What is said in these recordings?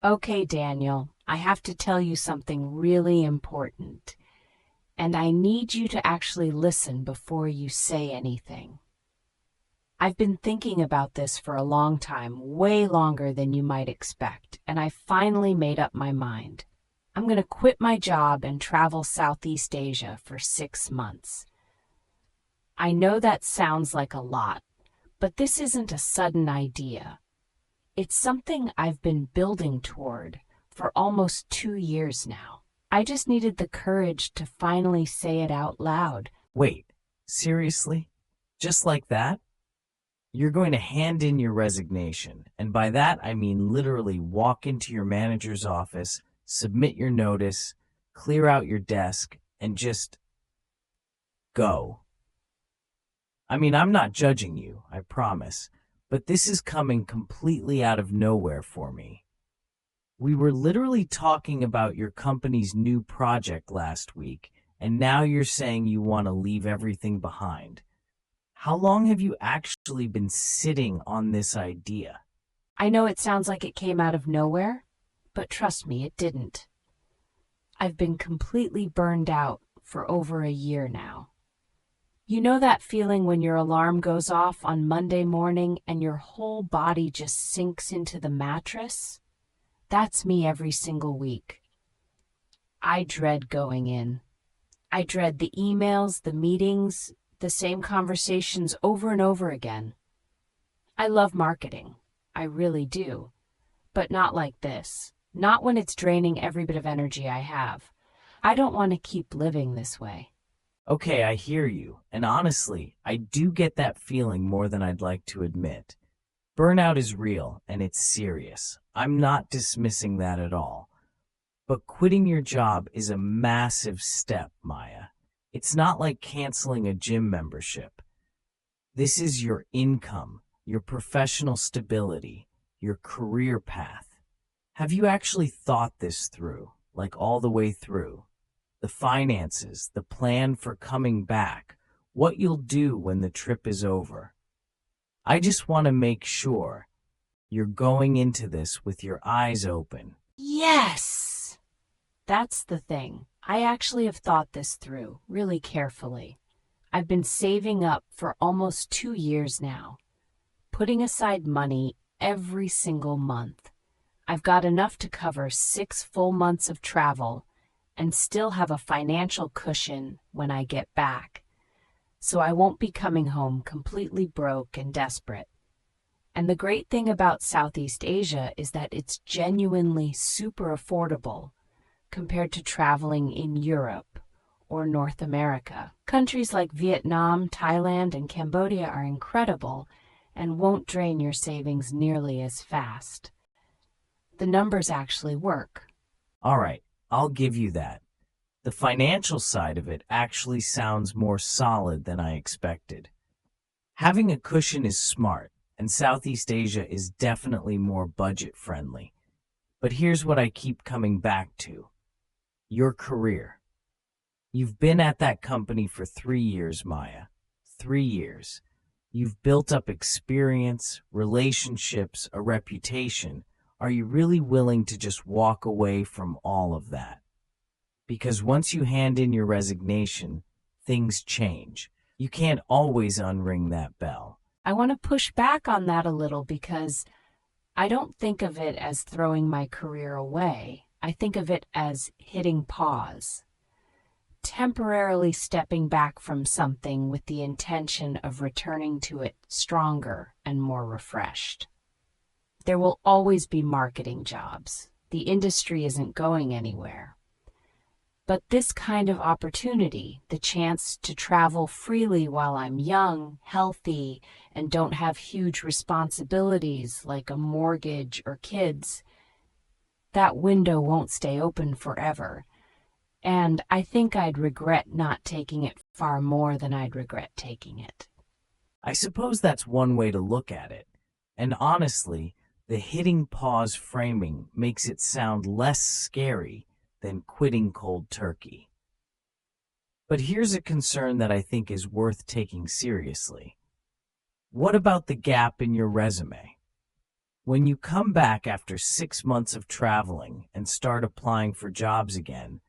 Okay, Daniel, I have to tell you something really important, and I need you to actually listen before you say anything. I've been thinking about this for a long time, way longer than you might expect, and I finally made up my mind. I'm going to quit my job and travel Southeast Asia for 6 months. I know that sounds like a lot, but this isn't a sudden idea. It's something I've been building toward for almost 2 years now. I just needed the courage to finally say it out loud. Wait, seriously? Just like that? You're going to hand in your resignation, and by that I mean literally walk into your manager's office, submit your notice, clear out your desk, and just go. I mean, I'm not judging you, I promise, but this is coming completely out of nowhere for me. We were literally talking about your company's new project last week, and now you're saying you want to leave everything behind. How long have you actually been sitting on this idea? I know it sounds like it came out of nowhere, but trust me, it didn't. I've been completely burned out for over a year now. You know that feeling when your alarm goes off on Monday morning and your whole body just sinks into the mattress? That's me every single week. I dread going in. I dread the emails, the meetings, the same conversations over and over again. I love marketing. I really do. But not like this. Not when it's draining every bit of energy I have. I don't want to keep living this way. Okay, I hear you, and honestly, I do get that feeling more than I'd like to admit. Burnout is real, and it's serious. I'm not dismissing that at all. But quitting your job is a massive step, Maya. It's not like canceling a gym membership. This is your income, your professional stability, your career path. Have you actually thought this through, like all the way through? The finances, the plan for coming back, what you'll do when the trip is over. I just want to make sure you're going into this with your eyes open. Yes! That's the thing. I actually have thought this through really carefully. I've been saving up for almost 2 years now, putting aside money every single month. I've got enough to cover 6 full months of travel and still have a financial cushion when I get back, so I won't be coming home completely broke and desperate. And the great thing about Southeast Asia is that it's genuinely super affordable compared to traveling in Europe or North America. Countries like Vietnam, Thailand, and Cambodia are incredible and won't drain your savings nearly as fast. The numbers actually work. All right, I'll give you that. The financial side of it actually sounds more solid than I expected. Having a cushion is smart, and Southeast Asia is definitely more budget friendly. But here's what I keep coming back to. Your career. You've been at that company for 3 years, Maya. 3 years. You've built up experience, relationships, a reputation. Are you really willing to just walk away from all of that? Because once you hand in your resignation, things change. You can't always unring that bell. I want to push back on that a little because I don't think of it as throwing my career away. I think of it as hitting pause, temporarily stepping back from something with the intention of returning to it stronger and more refreshed. There will always be marketing jobs. The industry isn't going anywhere. But this kind of opportunity, the chance to travel freely while I'm young, healthy, and don't have huge responsibilities like a mortgage or kids, that window won't stay open forever. And I think I'd regret not taking it far more than I'd regret taking it. I suppose that's one way to look at it. And honestly, the hitting pause framing makes it sound less scary than quitting cold turkey. But here's a concern that I think is worth taking seriously. What about the gap in your resume? When you come back after 6 months of traveling and start applying for jobs again,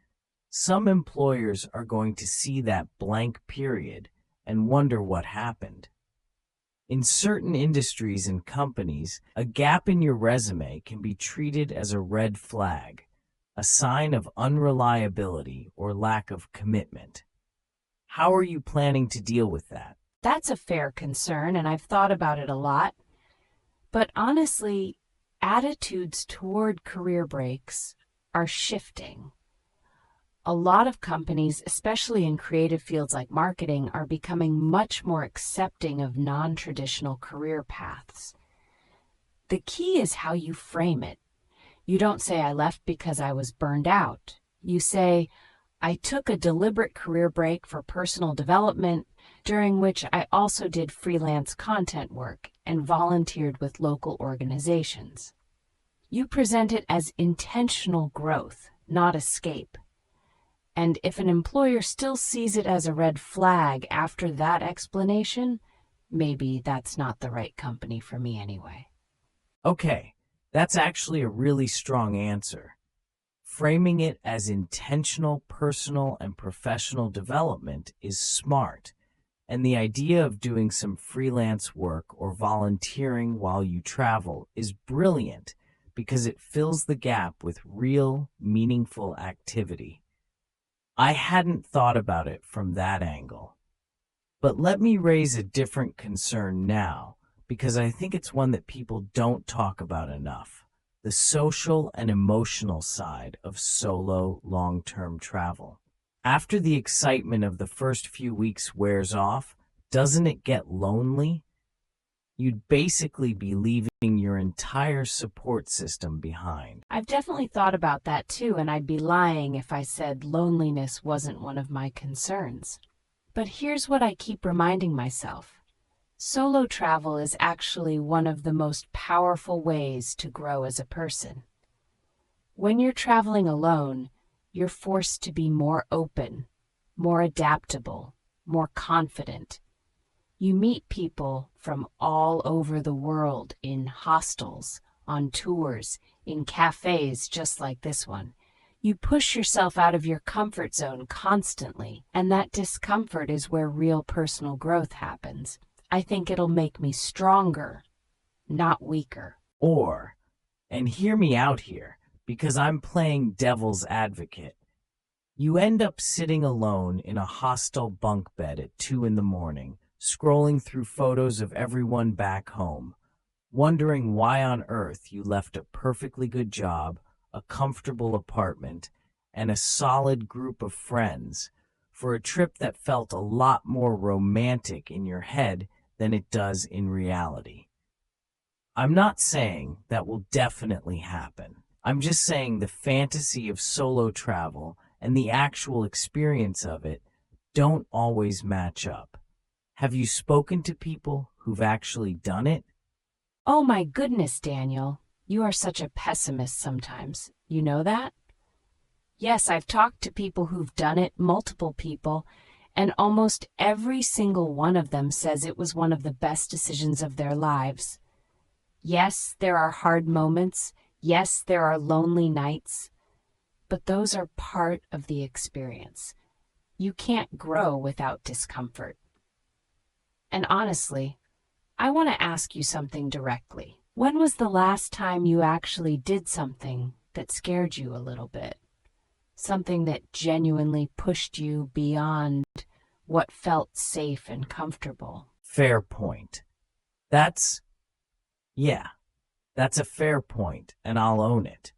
some employers are going to see that blank period and wonder what happened. In certain industries and companies, a gap in your resume can be treated as a red flag, a sign of unreliability or lack of commitment. How are you planning to deal with that? That's a fair concern, and I've thought about it a lot. But honestly, attitudes toward career breaks are shifting. A lot of companies, especially in creative fields like marketing, are becoming much more accepting of non-traditional career paths. The key is how you frame it. You don't say, "I left because I was burned out." You say, "I took a deliberate career break for personal development, during which I also did freelance content work and volunteered with local organizations." You present it as intentional growth, not escape. And if an employer still sees it as a red flag after that explanation, maybe that's not the right company for me anyway. Okay, that's actually a really strong answer. Framing it as intentional personal and professional development is smart, and the idea of doing some freelance work or volunteering while you travel is brilliant because it fills the gap with real, meaningful activity. I hadn't thought about it from that angle. But let me raise a different concern now, because I think it's one that people don't talk about enough: the social and emotional side of solo long-term travel. After the excitement of the first few weeks wears off, doesn't it get lonely? You'd basically be leaving your entire support system behind. I've definitely thought about that too, and I'd be lying if I said loneliness wasn't one of my concerns. But here's what I keep reminding myself. Solo travel is actually one of the most powerful ways to grow as a person. When you're traveling alone, you're forced to be more open, more adaptable, more confident. You meet people from all over the world in hostels, on tours, in cafes just like this one. You push yourself out of your comfort zone constantly, and that discomfort is where real personal growth happens. I think it'll make me stronger, not weaker. And hear me out here, because I'm playing devil's advocate. You end up sitting alone in a hostel bunk bed at 2 in the morning, scrolling through photos of everyone back home, wondering why on earth you left a perfectly good job, a comfortable apartment, and a solid group of friends for a trip that felt a lot more romantic in your head than it does in reality. I'm not saying that will definitely happen. I'm just saying the fantasy of solo travel and the actual experience of it don't always match up. Have you spoken to people who've actually done it? Oh my goodness, Daniel. You are such a pessimist sometimes. You know that? Yes, I've talked to people who've done it, multiple people, and almost every single one of them says it was one of the best decisions of their lives. Yes, there are hard moments. Yes, there are lonely nights. But those are part of the experience. You can't grow without discomfort. And honestly, I want to ask you something directly. When was the last time you actually did something that scared you a little bit? Something that genuinely pushed you beyond what felt safe and comfortable? Fair point. That's a fair point, and I'll own it.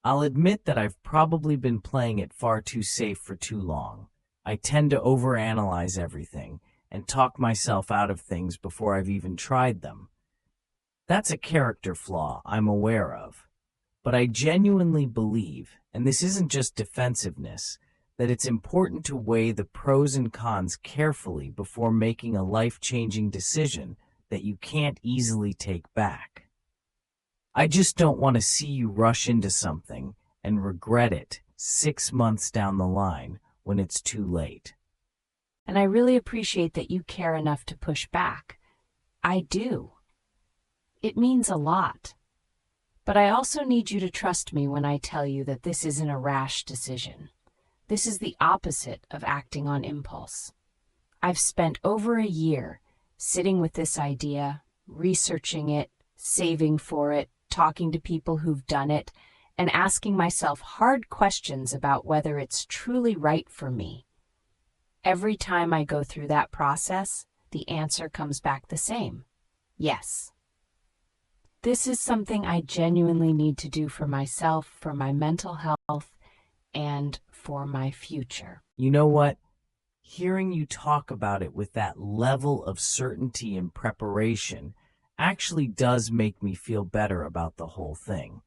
I'll admit that I've probably been playing it far too safe for too long. I tend to overanalyze everything and talk myself out of things before I've even tried them. That's a character flaw I'm aware of. But I genuinely believe, and this isn't just defensiveness, that it's important to weigh the pros and cons carefully before making a life-changing decision that you can't easily take back. I just don't want to see you rush into something and regret it 6 months down the line when it's too late. And I really appreciate that you care enough to push back. I do. It means a lot. But I also need you to trust me when I tell you that this isn't a rash decision. This is the opposite of acting on impulse. I've spent over a year sitting with this idea, researching it, saving for it, talking to people who've done it, and asking myself hard questions about whether it's truly right for me. Every time I go through that process, the answer comes back the same. Yes. This is something I genuinely need to do for myself, for my mental health, and for my future. You know what? Hearing you talk about it with that level of certainty and preparation actually does make me feel better about the whole thing.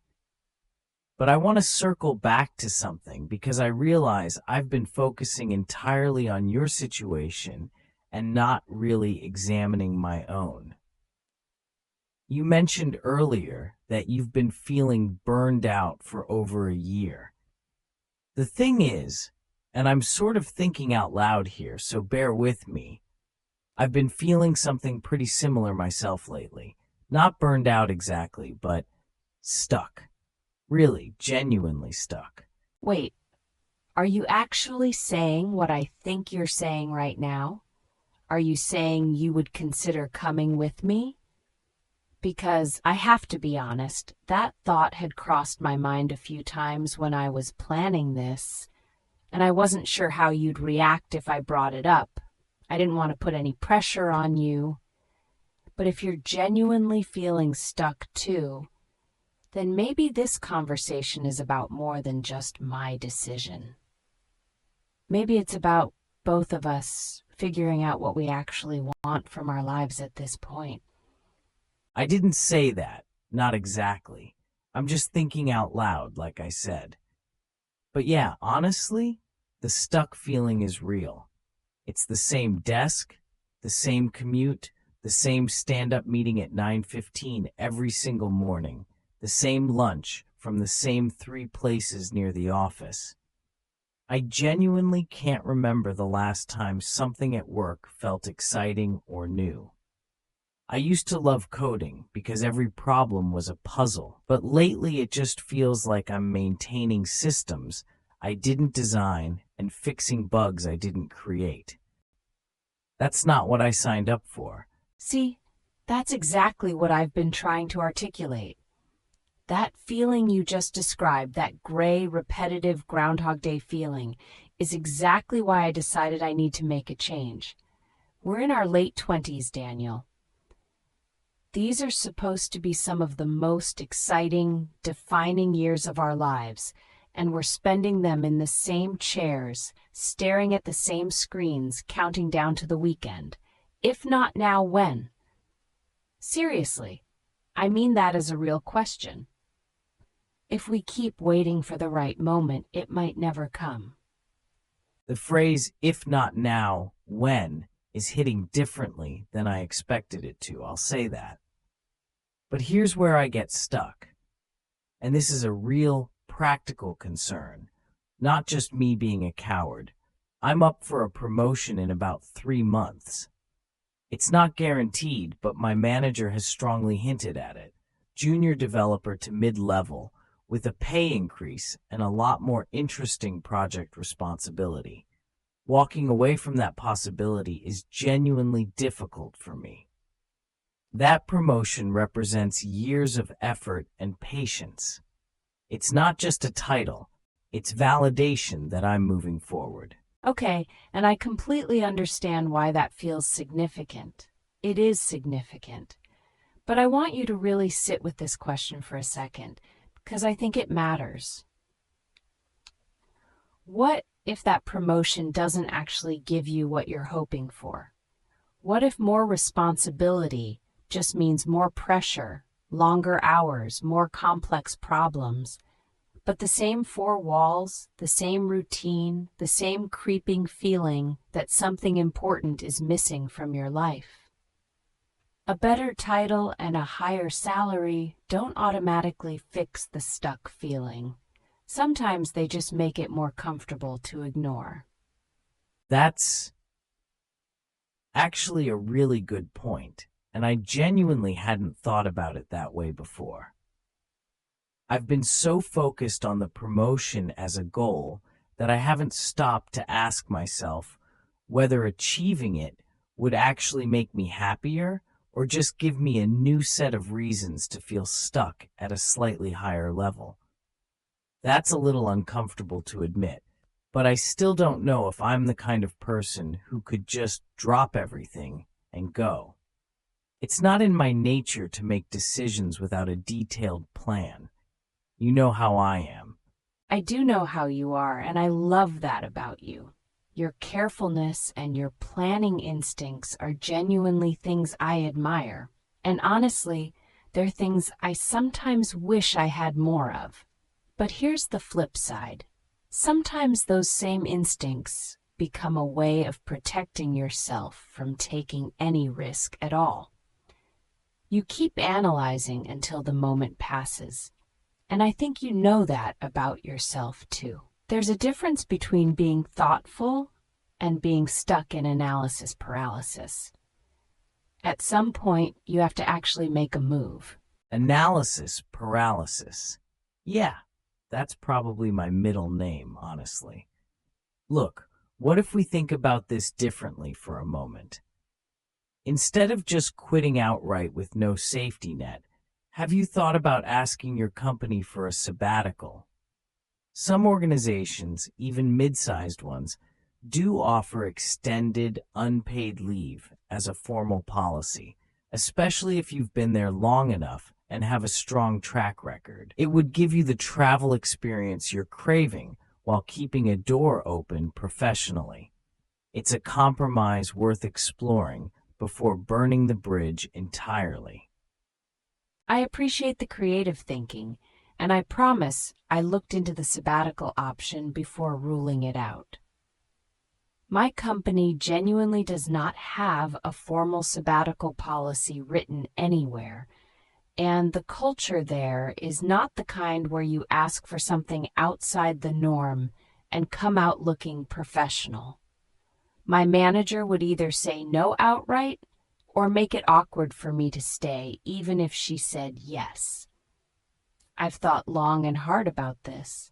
But I want to circle back to something because I realize I've been focusing entirely on your situation and not really examining my own. You mentioned earlier that you've been feeling burned out for over a year. The thing is, and I'm sort of thinking out loud here, so bear with me, I've been feeling something pretty similar myself lately. Not burned out exactly, but stuck. Really, genuinely stuck. Wait, are you actually saying what I think you're saying right now? Are you saying you would consider coming with me? Because I have to be honest, that thought had crossed my mind a few times when I was planning this, and I wasn't sure how you'd react if I brought it up. I didn't want to put any pressure on you. But if you're genuinely feeling stuck too, then maybe this conversation is about more than just my decision. Maybe it's about both of us figuring out what we actually want from our lives at this point. I didn't say that, not exactly. I'm just thinking out loud, like I said. But yeah, honestly, the stuck feeling is real. It's the same desk, the same commute, the same stand-up meeting at 9:15 every single morning, the same lunch from the same 3 places near the office. I genuinely can't remember the last time something at work felt exciting or new. I used to love coding because every problem was a puzzle, but lately it just feels like I'm maintaining systems I didn't design and fixing bugs I didn't create. That's not what I signed up for. See, that's exactly what I've been trying to articulate. That feeling you just described, that gray, repetitive Groundhog Day feeling, is exactly why I decided I need to make a change. We're in our late 20s, Daniel. These are supposed to be some of the most exciting, defining years of our lives, and we're spending them in the same chairs, staring at the same screens, counting down to the weekend. If not now, when? Seriously, I mean that as a real question. If we keep waiting for the right moment, it might never come. The phrase, if not now, when, is hitting differently than I expected it to, I'll say that. But here's where I get stuck. And this is a real, practical concern, not just me being a coward. I'm up for a promotion in about 3 months. It's not guaranteed, but my manager has strongly hinted at it. Junior developer to mid-level, with a pay increase and a lot more interesting project responsibility. Walking away from that possibility is genuinely difficult for me. That promotion represents years of effort and patience. It's not just a title, it's validation that I'm moving forward. Okay, and I completely understand why that feels significant. It is significant. But I want you to really sit with this question for a second, because I think it matters. What if that promotion doesn't actually give you what you're hoping for? What if more responsibility just means more pressure, longer hours, more complex problems, but the same 4 walls, the same routine, the same creeping feeling that something important is missing from your life? A better title and a higher salary don't automatically fix the stuck feeling. Sometimes they just make it more comfortable to ignore. That's actually a really good point, and I genuinely hadn't thought about it that way before. I've been so focused on the promotion as a goal that I haven't stopped to ask myself whether achieving it would actually make me happier or just give me a new set of reasons to feel stuck at a slightly higher level. That's a little uncomfortable to admit, but I still don't know if I'm the kind of person who could just drop everything and go. It's not in my nature to make decisions without a detailed plan. You know how I am. I do know how you are, and I love that about you. Your carefulness and your planning instincts are genuinely things I admire, and honestly, they're things I sometimes wish I had more of. But here's the flip side. Sometimes those same instincts become a way of protecting yourself from taking any risk at all. You keep analyzing until the moment passes, and I think you know that about yourself too. There's a difference between being thoughtful and being stuck in analysis paralysis. At some point, you have to actually make a move. Analysis paralysis. Yeah, that's probably my middle name, honestly. Look, what if we think about this differently for a moment? Instead of just quitting outright with no safety net, have you thought about asking your company for a sabbatical? Some organizations, even mid-sized ones, do offer extended, unpaid leave as a formal policy, especially if you've been there long enough and have a strong track record. It would give you the travel experience you're craving while keeping a door open professionally. It's a compromise worth exploring before burning the bridge entirely. I appreciate the creative thinking, and I promise I looked into the sabbatical option before ruling it out. My company genuinely does not have a formal sabbatical policy written anywhere, and the culture there is not the kind where you ask for something outside the norm and come out looking professional. My manager would either say no outright or make it awkward for me to stay, even if she said yes. I've thought long and hard about this,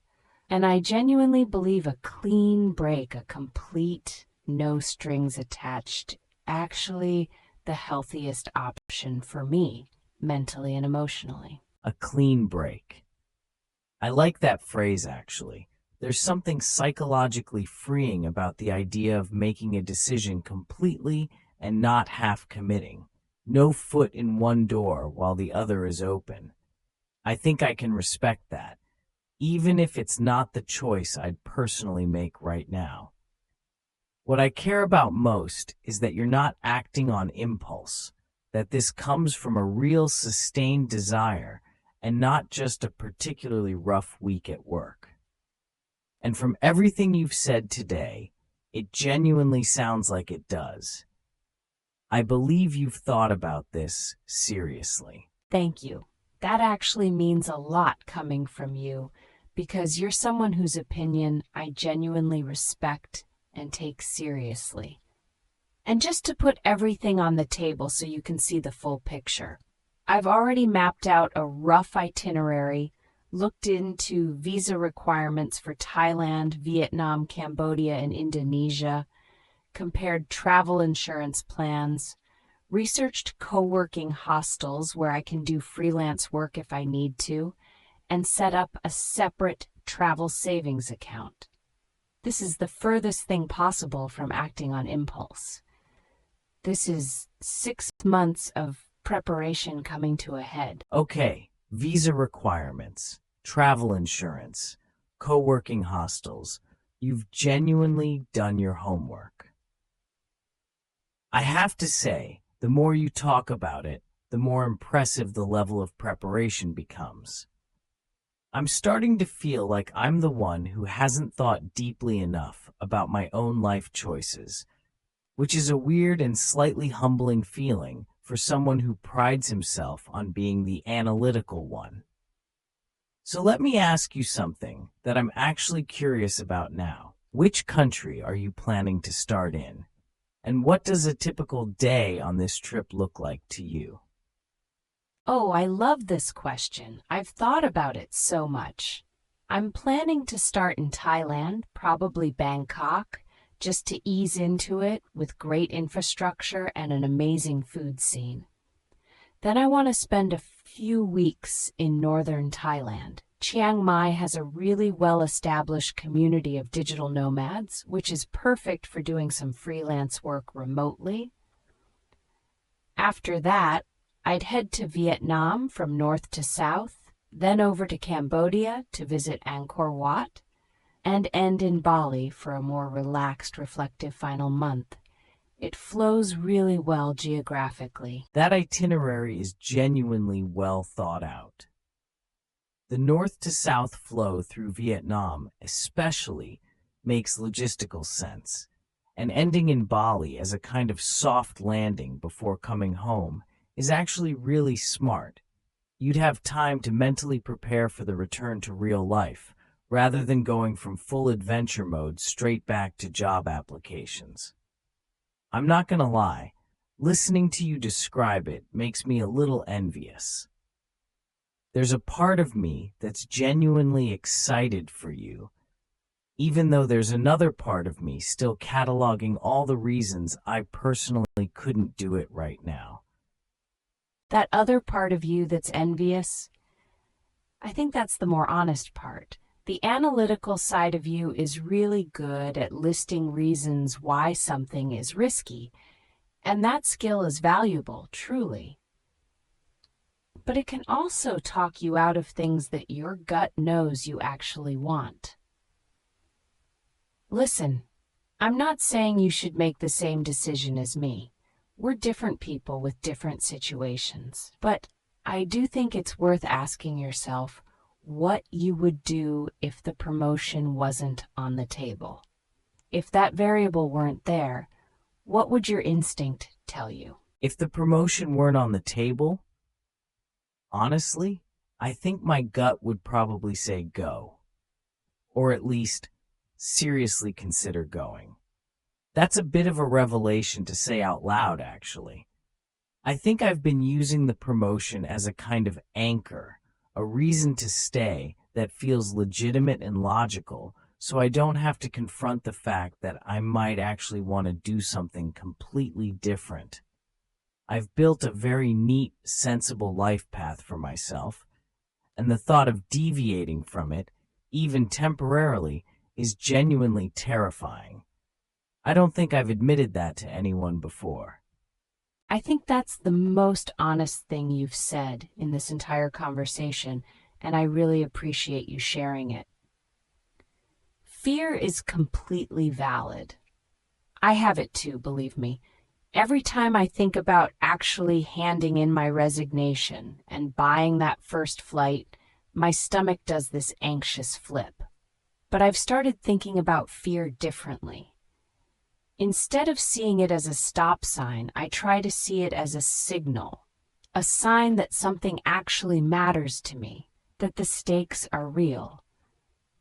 and I genuinely believe a clean break, a complete, no strings attached, actually the healthiest option for me, mentally and emotionally. A clean break. I like that phrase, actually. There's something psychologically freeing about the idea of making a decision completely and not half committing. No foot in one door while the other is open. I think I can respect that, even if it's not the choice I'd personally make right now. What I care about most is that you're not acting on impulse, that this comes from a real sustained desire and not just a particularly rough week at work. And from everything you've said today, it genuinely sounds like it does. I believe you've thought about this seriously. Thank you. That actually means a lot coming from you, because you're someone whose opinion I genuinely respect and take seriously. And just to put everything on the table so you can see the full picture, I've already mapped out a rough itinerary, looked into visa requirements for Thailand, Vietnam, Cambodia, and Indonesia, compared travel insurance plans, researched co-working hostels where I can do freelance work if I need to, and set up a separate travel savings account. This is the furthest thing possible from acting on impulse. This is 6 months of preparation coming to a head. Okay, visa requirements, travel insurance, co-working hostels. You've genuinely done your homework. I have to say, the more you talk about it, the more impressive the level of preparation becomes. I'm starting to feel like I'm the one who hasn't thought deeply enough about my own life choices, which is a weird and slightly humbling feeling for someone who prides himself on being the analytical one. So let me ask you something that I'm actually curious about now. Which country are you planning to start in? And what does a typical day on this trip look like to you? Oh, I love this question. I've thought about it so much. I'm planning to start in Thailand, probably Bangkok, just to ease into it with great infrastructure and an amazing food scene. Then I want to spend a few weeks in northern Thailand. Chiang Mai has a really well-established community of digital nomads, which is perfect for doing some freelance work remotely. After that, I'd head to Vietnam from north to south, then over to Cambodia to visit Angkor Wat, and end in Bali for a more relaxed, reflective final month. It flows really well geographically. That itinerary is genuinely well thought out. The north to south flow through Vietnam especially makes logistical sense, and ending in Bali as a kind of soft landing before coming home is actually really smart. You'd have time to mentally prepare for the return to real life, rather than going from full adventure mode straight back to job applications. I'm not gonna lie, listening to you describe it makes me a little envious. There's a part of me that's genuinely excited for you, even though there's another part of me still cataloging all the reasons I personally couldn't do it right now. That other part of you that's envious, I think that's the more honest part. The analytical side of you is really good at listing reasons why something is risky, and that skill is valuable, truly. But it can also talk you out of things that your gut knows you actually want. Listen, I'm not saying you should make the same decision as me. We're different people with different situations. But I do think it's worth asking yourself what you would do if the promotion wasn't on the table. If that variable weren't there, what would your instinct tell you? If the promotion weren't on the table, honestly, I think my gut would probably say go. Or at least, seriously consider going. That's a bit of a revelation to say out loud, actually. I think I've been using the promotion as a kind of anchor, a reason to stay that feels legitimate and logical, so I don't have to confront the fact that I might actually want to do something completely different. I've built a very neat, sensible life path for myself, and the thought of deviating from it, even temporarily, is genuinely terrifying. I don't think I've admitted that to anyone before. I think that's the most honest thing you've said in this entire conversation, and I really appreciate you sharing it. Fear is completely valid. I have it too, believe me. Every time I think about actually handing in my resignation and buying that first flight, my stomach does this anxious flip. But I've started thinking about fear differently. Instead of seeing it as a stop sign, I try to see it as a signal, a sign that something actually matters to me, that the stakes are real.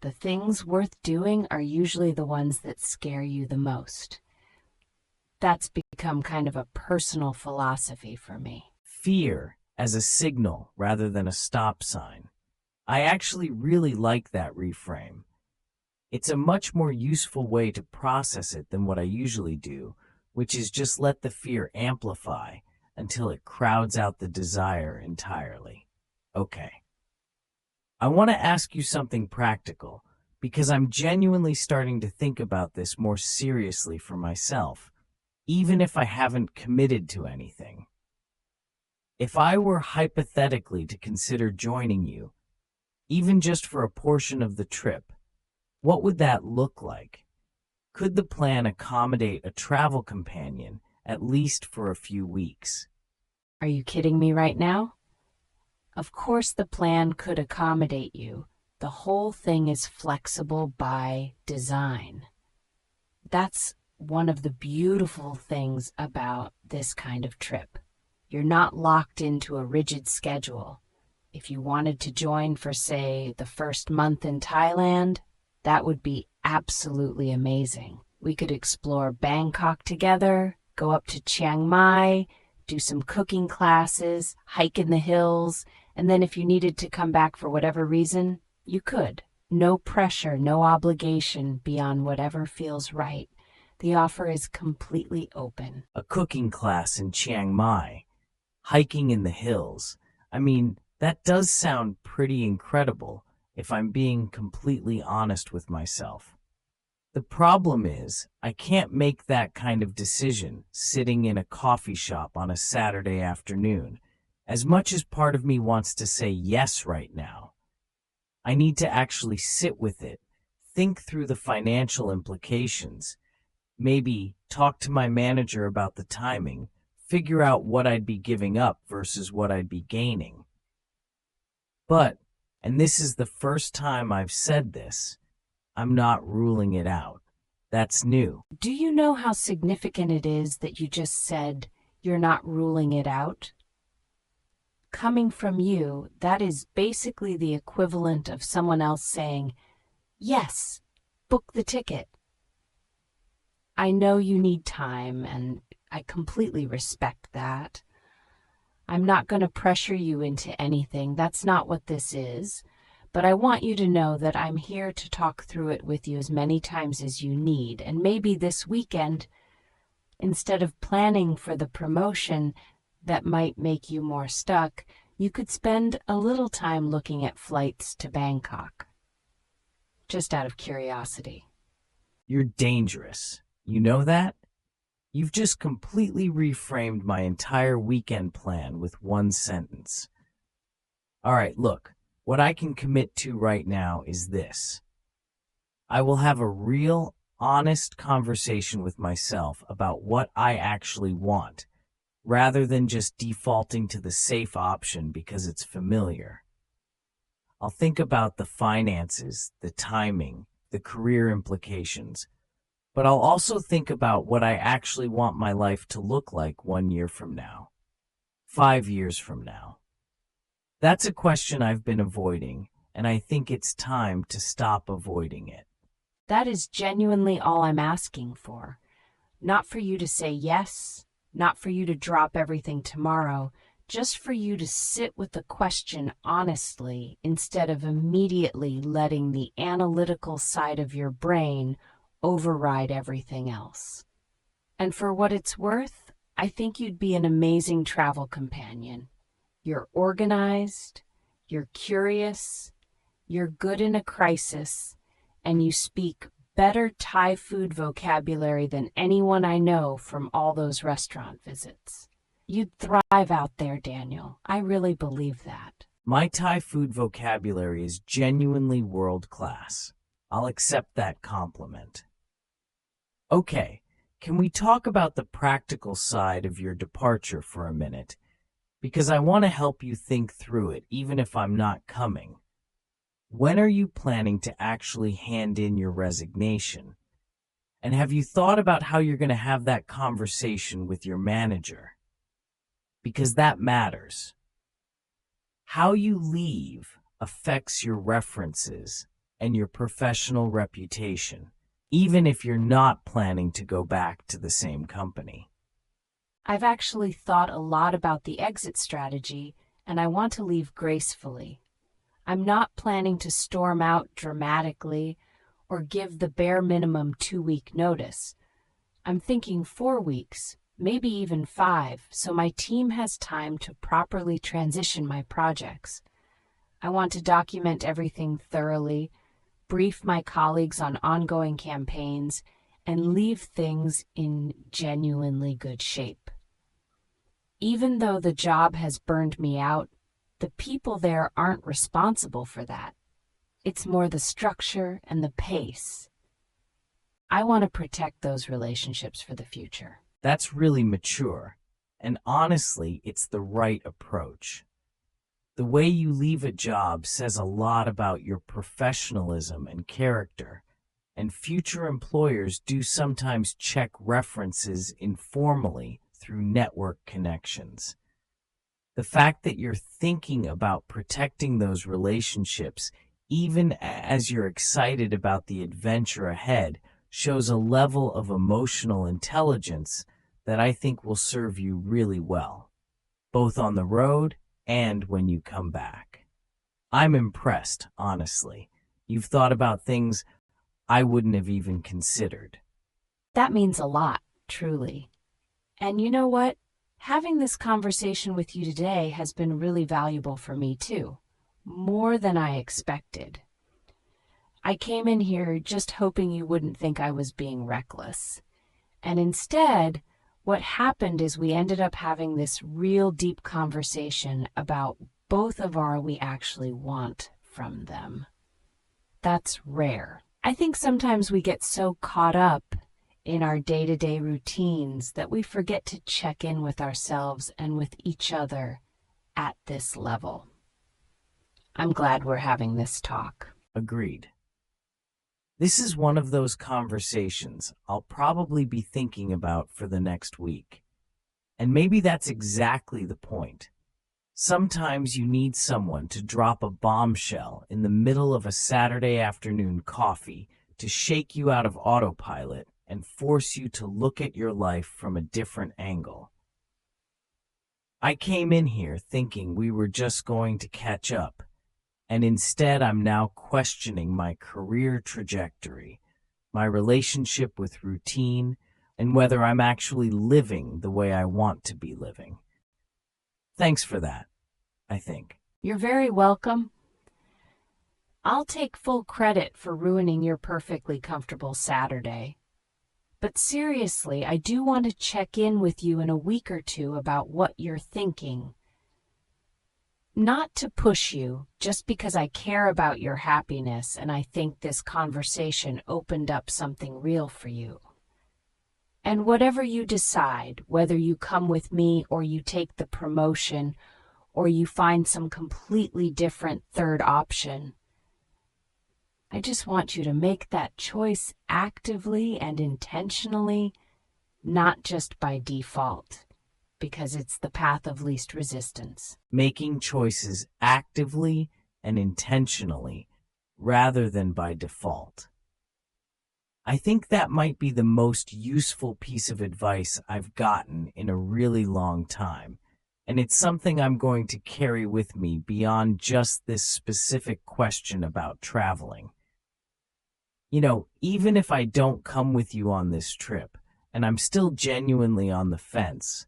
The things worth doing are usually the ones that scare you the most. That's become kind of a personal philosophy for me. Fear as a signal rather than a stop sign. I actually really like that reframe. It's a much more useful way to process it than what I usually do, which is just let the fear amplify until it crowds out the desire entirely. Okay. I want to ask you something practical, because I'm genuinely starting to think about this more seriously for myself, even if I haven't committed to anything. If I were hypothetically to consider joining you, even just for a portion of the trip, what would that look like? Could the plan accommodate a travel companion, at least for a few weeks? Are you kidding me right now? Of course the plan could accommodate you. The whole thing is flexible by design. That's one of the beautiful things about this kind of trip. You're not locked into a rigid schedule. If you wanted to join for, say, the first month in Thailand, that would be absolutely amazing. We could explore Bangkok together, go up to Chiang Mai, do some cooking classes, hike in the hills, and then if you needed to come back for whatever reason, you could. No pressure, no obligation beyond whatever feels right. The offer is completely open. A cooking class in Chiang Mai, hiking in the hills. I mean, that does sound pretty incredible if I'm being completely honest with myself. The problem is, I can't make that kind of decision sitting in a coffee shop on a Saturday afternoon, as much as part of me wants to say yes right now. I need to actually sit with it, think through the financial implications, maybe talk to my manager about the timing, figure out what I'd be giving up versus what I'd be gaining. But, and this is the first time I've said this, I'm not ruling it out. That's new. Do you know how significant it is that you just said you're not ruling it out? Coming from you, that is basically the equivalent of someone else saying, "Yes, book the ticket." I know you need time, and I completely respect that. I'm not going to pressure you into anything. That's not what this is. But I want you to know that I'm here to talk through it with you as many times as you need. And maybe this weekend, instead of planning for the promotion that might make you more stuck, you could spend a little time looking at flights to Bangkok. Just out of curiosity. You're dangerous. You know that? You've just completely reframed my entire weekend plan with one sentence. All right, look. What I can commit to right now is this. I will have a real, honest conversation with myself about what I actually want, rather than just defaulting to the safe option because it's familiar. I'll think about the finances, the timing, the career implications, but I'll also think about what I actually want my life to look like 1 year from now, 5 years from now. That's a question I've been avoiding, and I think it's time to stop avoiding it. That is genuinely all I'm asking for. Not for you to say yes, not for you to drop everything tomorrow, just for you to sit with the question honestly instead of immediately letting the analytical side of your brain override everything else. And for what it's worth, I think you'd be an amazing travel companion. You're organized, you're curious, you're good in a crisis, and you speak better Thai food vocabulary than anyone I know from all those restaurant visits. You'd thrive out there, Daniel. I really believe that. My Thai food vocabulary is genuinely world class. I'll accept that compliment. Okay, can we talk about the practical side of your departure for a minute? Because I want to help you think through it, even if I'm not coming. When are you planning to actually hand in your resignation? And have you thought about how you're going to have that conversation with your manager? Because that matters. How you leave affects your references and your professional reputation, even if you're not planning to go back to the same company. I've actually thought a lot about the exit strategy, and I want to leave gracefully. I'm not planning to storm out dramatically or give the bare minimum 2-week notice. I'm thinking 4 weeks, maybe even 5, so my team has time to properly transition my projects. I want to document everything thoroughly, brief my colleagues on ongoing campaigns, and leave things in genuinely good shape. Even though the job has burned me out, the people there aren't responsible for that. It's more the structure and the pace. I want to protect those relationships for the future. That's really mature, and honestly, it's the right approach. The way you leave a job says a lot about your professionalism and character, and future employers do sometimes check references informally through network connections. The fact that you're thinking about protecting those relationships, even as you're excited about the adventure ahead, shows a level of emotional intelligence that I think will serve you really well, both on the road and when you come back. I'm impressed, honestly. You've thought about things I wouldn't have even considered. That means a lot, truly. And you know what? Having this conversation with you today has been really valuable for me too, more than I expected. I came in here just hoping you wouldn't think I was being reckless. And instead, what happened is we ended up having this real deep conversation about both of our we actually want from them. That's rare. I think sometimes we get so caught up in our day-to-day routines that we forget to check in with ourselves and with each other at this level. I'm glad we're having this talk. Agreed. This is one of those conversations I'll probably be thinking about for the next week. And maybe that's exactly the point. Sometimes you need someone to drop a bombshell in the middle of a Saturday afternoon coffee to shake you out of autopilot and force you to look at your life from a different angle. I came in here thinking we were just going to catch up, and instead I'm now questioning my career trajectory, my relationship with routine, and whether I'm actually living the way I want to be living. Thanks for that, I think. You're very welcome. I'll take full credit for ruining your perfectly comfortable Saturday. But seriously, I do want to check in with you in a week or two about what you're thinking. Not to push you, just because I care about your happiness and I think this conversation opened up something real for you. And whatever you decide, whether you come with me or you take the promotion or you find some completely different third option, I just want you to make that choice actively and intentionally, not just by default, because it's the path of least resistance. Making choices actively and intentionally rather than by default. I think that might be the most useful piece of advice I've gotten in a really long time, and it's something I'm going to carry with me beyond just this specific question about traveling. You know, even if I don't come with you on this trip, and I'm still genuinely on the fence,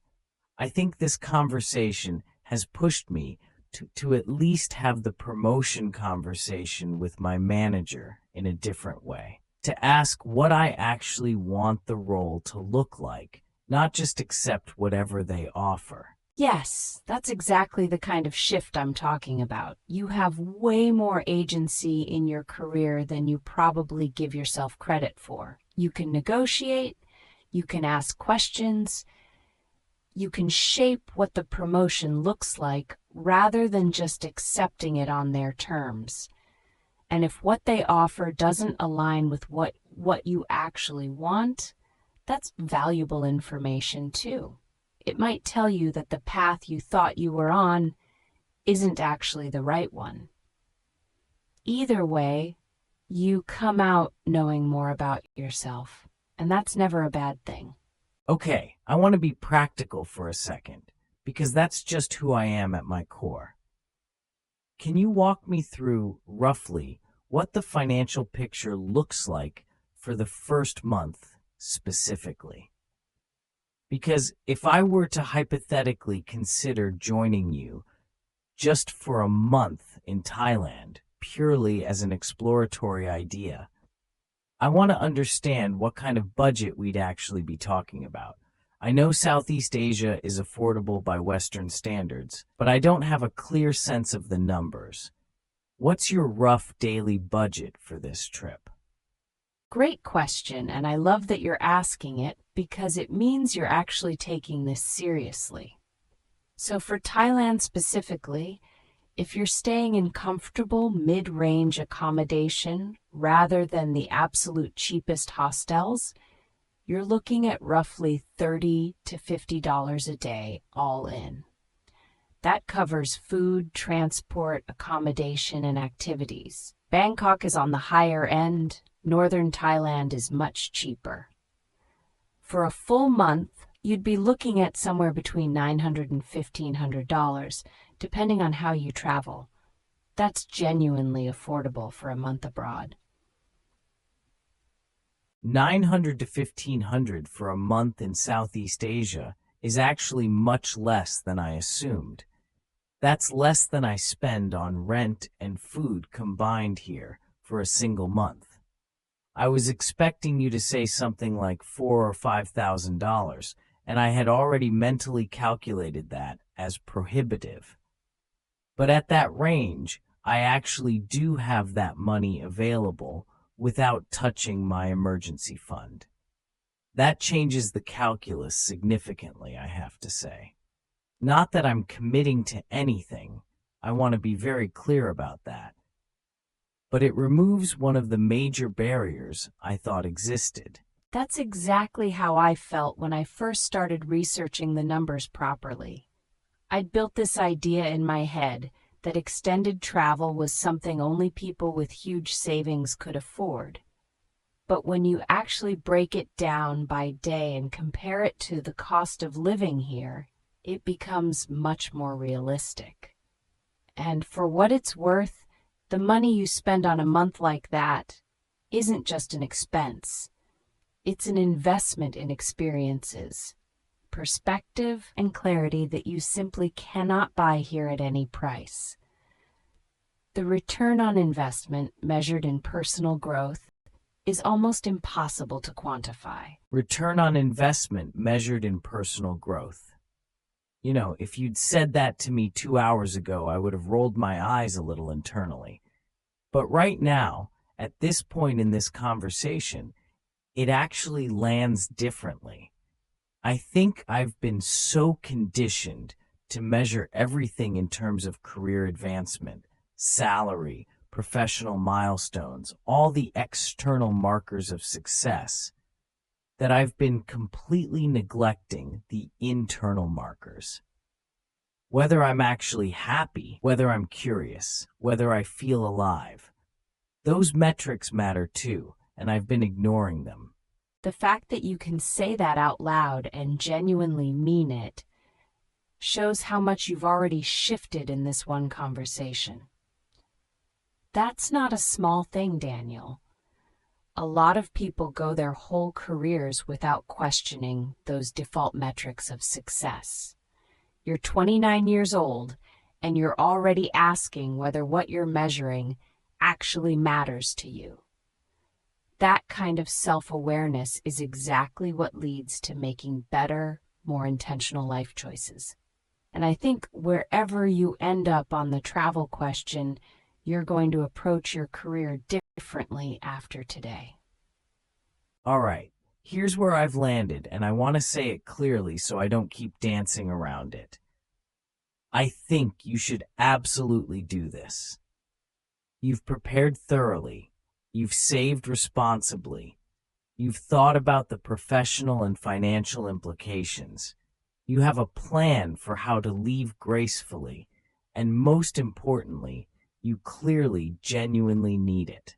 I think this conversation has pushed me to at least have the promotion conversation with my manager in a different way. To ask what I actually want the role to look like, not just accept whatever they offer. Yes, that's exactly the kind of shift I'm talking about. You have way more agency in your career than you probably give yourself credit for. You can negotiate, you can ask questions, you can shape what the promotion looks like rather than just accepting it on their terms. And if what they offer doesn't align with what you actually want, that's valuable information too. It might tell you that the path you thought you were on isn't actually the right one. Either way, you come out knowing more about yourself, and that's never a bad thing. Okay, I want to be practical for a second, because that's just who I am at my core. Can you walk me through, roughly, what the financial picture looks like for the first month specifically? Because if I were to hypothetically consider joining you just for a month in Thailand, purely as an exploratory idea, I want to understand what kind of budget we'd actually be talking about. I know Southeast Asia is affordable by Western standards, but I don't have a clear sense of the numbers. What's your rough daily budget for this trip? Great question, and I love that you're asking it because it means you're actually taking this seriously. So for Thailand specifically, if you're staying in comfortable mid-range accommodation rather than the absolute cheapest hostels, you're looking at roughly $30 to $50 a day all in. That covers food, transport, accommodation, and activities. Bangkok is on the higher end, Northern Thailand is much cheaper. For a full month, you'd be looking at somewhere between $900 and $1,500, depending on how you travel. That's genuinely affordable for a month abroad. 900 to 1500 for a month in Southeast Asia is actually much less than I assumed. That's less than I spend on rent and food combined here for a single month. I was expecting you to say something like $4,000 or $5,000, and I had already mentally calculated that as prohibitive. But at that range, I actually do have that money available without touching my emergency fund. That changes the calculus significantly, I have to say. Not that I'm committing to anything, I want to be very clear about that. But it removes one of the major barriers I thought existed. That's exactly how I felt when I first started researching the numbers properly. I'd built this idea in my head that extended travel was something only people with huge savings could afford. But when you actually break it down by day and compare it to the cost of living here, it becomes much more realistic. And for what it's worth, the money you spend on a month like that isn't just an expense. It's an investment in experiences, perspective, and clarity that you simply cannot buy here at any price. The return on investment, measured in personal growth, is almost impossible to quantify. Return on investment measured in personal growth. You know, if you'd said that to me 2 hours ago, I would have rolled my eyes a little internally. But right now, at this point in this conversation, it actually lands differently. I think I've been so conditioned to measure everything in terms of career advancement, salary, professional milestones, all the external markers of success, that I've been completely neglecting the internal markers. Whether I'm actually happy, whether I'm curious, whether I feel alive, those metrics matter too, and I've been ignoring them. The fact that you can say that out loud and genuinely mean it shows how much you've already shifted in this one conversation. That's not a small thing, Daniel. A lot of people go their whole careers without questioning those default metrics of success. You're 29 years old, and you're already asking whether what you're measuring actually matters to you. That kind of self-awareness is exactly what leads to making better, more intentional life choices. And I think wherever you end up on the travel question, you're going to approach your career differently after today. All right, here's where I've landed, and I want to say it clearly so I don't keep dancing around it. I think you should absolutely do this. You've prepared thoroughly. You've saved responsibly. You've thought about the professional and financial implications. You have a plan for how to leave gracefully, and most importantly, you clearly, genuinely need it.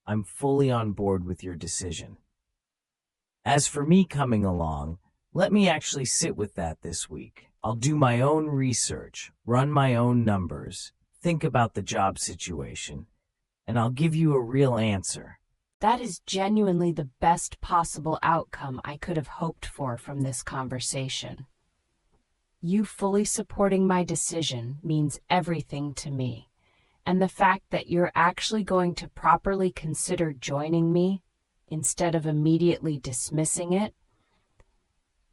I'm fully on board with your decision. As for me coming along, let me actually sit with that this week. I'll do my own research, run my own numbers, think about the job situation, and I'll give you a real answer. That is genuinely the best possible outcome I could have hoped for from this conversation. You fully supporting my decision means everything to me, and the fact that you're actually going to properly consider joining me instead of immediately dismissing it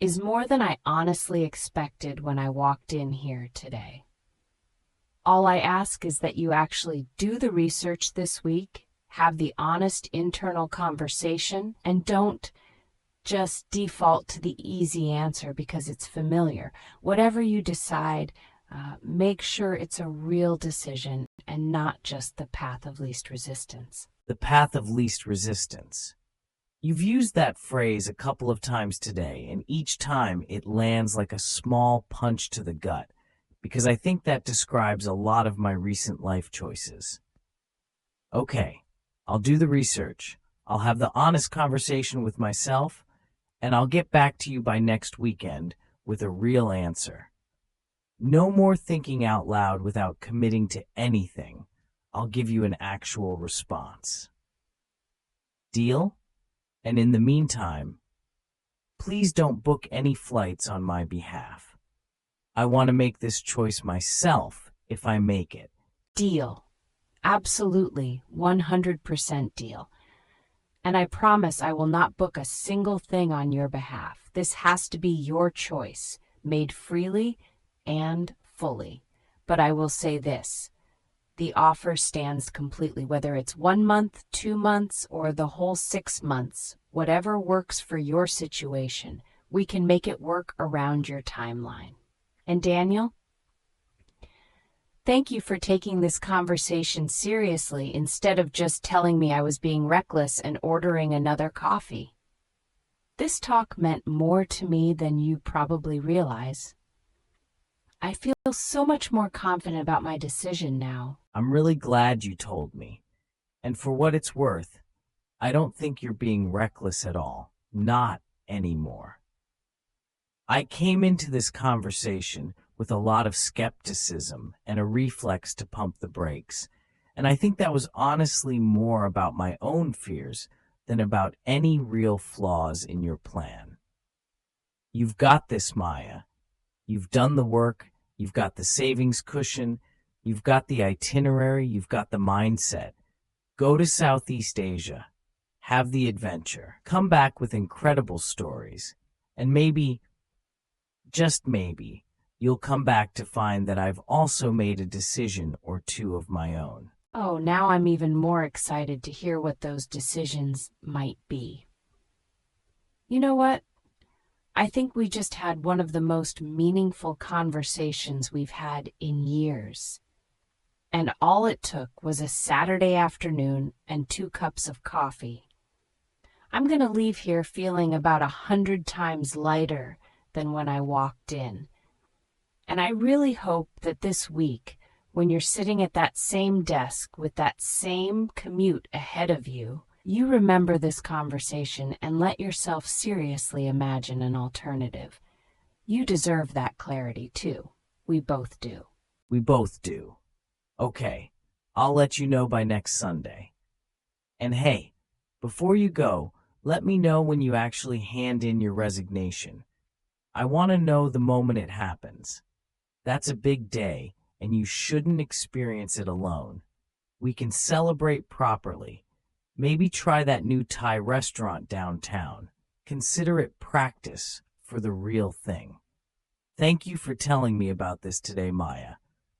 is more than I honestly expected when I walked in here today. All I ask is that you actually do the research this week, have the honest internal conversation, and don't just default to the easy answer because it's familiar. Whatever you decide, make sure it's a real decision and not just the path of least resistance. The path of least resistance. You've used that phrase a couple of times today, and each time it lands like a small punch to the gut, because I think that describes a lot of my recent life choices. Okay, I'll do the research, I'll have the honest conversation with myself, and I'll get back to you by next weekend with a real answer. No more thinking out loud without committing to anything. I'll give you an actual response. Deal? And in the meantime, please don't book any flights on my behalf. I want to make this choice myself if I make it. Deal. Absolutely, 100% deal. And I promise I will not book a single thing on your behalf. This has to be your choice, made freely and fully. But I will say this. The offer stands completely, whether it's 1 month, 2 months, or the whole 6 months. Whatever works for your situation, we can make it work around your timeline. And Daniel, thank you for taking this conversation seriously instead of just telling me I was being reckless and ordering another coffee. This talk meant more to me than you probably realize. I feel so much more confident about my decision now. I'm really glad you told me. And for what it's worth, I don't think you're being reckless at all. Not anymore. I came into this conversation with a lot of skepticism and a reflex to pump the brakes, and I think that was honestly more about my own fears than about any real flaws in your plan. You've got this, Maya. You've done the work, you've got the savings cushion, you've got the itinerary, you've got the mindset. Go to Southeast Asia, have the adventure, come back with incredible stories, and maybe, just maybe, you'll come back to find that I've also made a decision or two of my own. Oh, now I'm even more excited to hear what those decisions might be. You know what? I think we just had one of the most meaningful conversations we've had in years. And all it took was a Saturday afternoon and 2 cups of coffee. I'm going to leave here feeling about 100 times lighter than when I walked in. And I really hope that this week, when you're sitting at that same desk with that same commute ahead of you, you remember this conversation and let yourself seriously imagine an alternative. You deserve that clarity too. We both do. We both do. Okay, I'll let you know by next Sunday. And hey, before you go, let me know when you actually hand in your resignation. I want to know the moment it happens. That's a big day, and you shouldn't experience it alone. We can celebrate properly. Maybe try that new Thai restaurant downtown. Consider it practice for the real thing. Thank you for telling me about this today, Maya.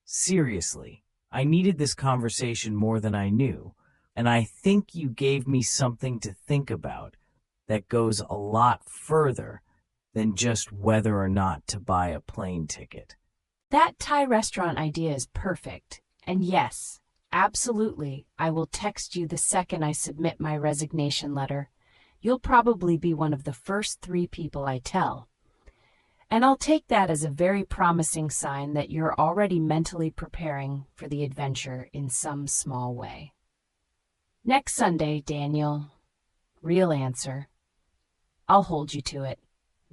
Seriously, I needed this conversation more than I knew, and I think you gave me something to think about that goes a lot further than just whether or not to buy a plane ticket. That Thai restaurant idea is perfect. And yes, absolutely, I will text you the second I submit my resignation letter. You'll probably be one of the first 3 people I tell. And I'll take that as a very promising sign that you're already mentally preparing for the adventure in some small way. Next Sunday, Daniel. Real answer. I'll hold you to it.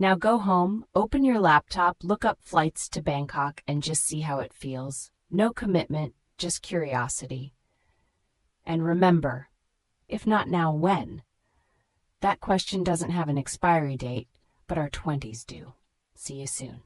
Now go home, open your laptop, look up flights to Bangkok, and just see how it feels. No commitment, just curiosity. And remember, if not now, when? That question doesn't have an expiry date, but our 20s do. See you soon.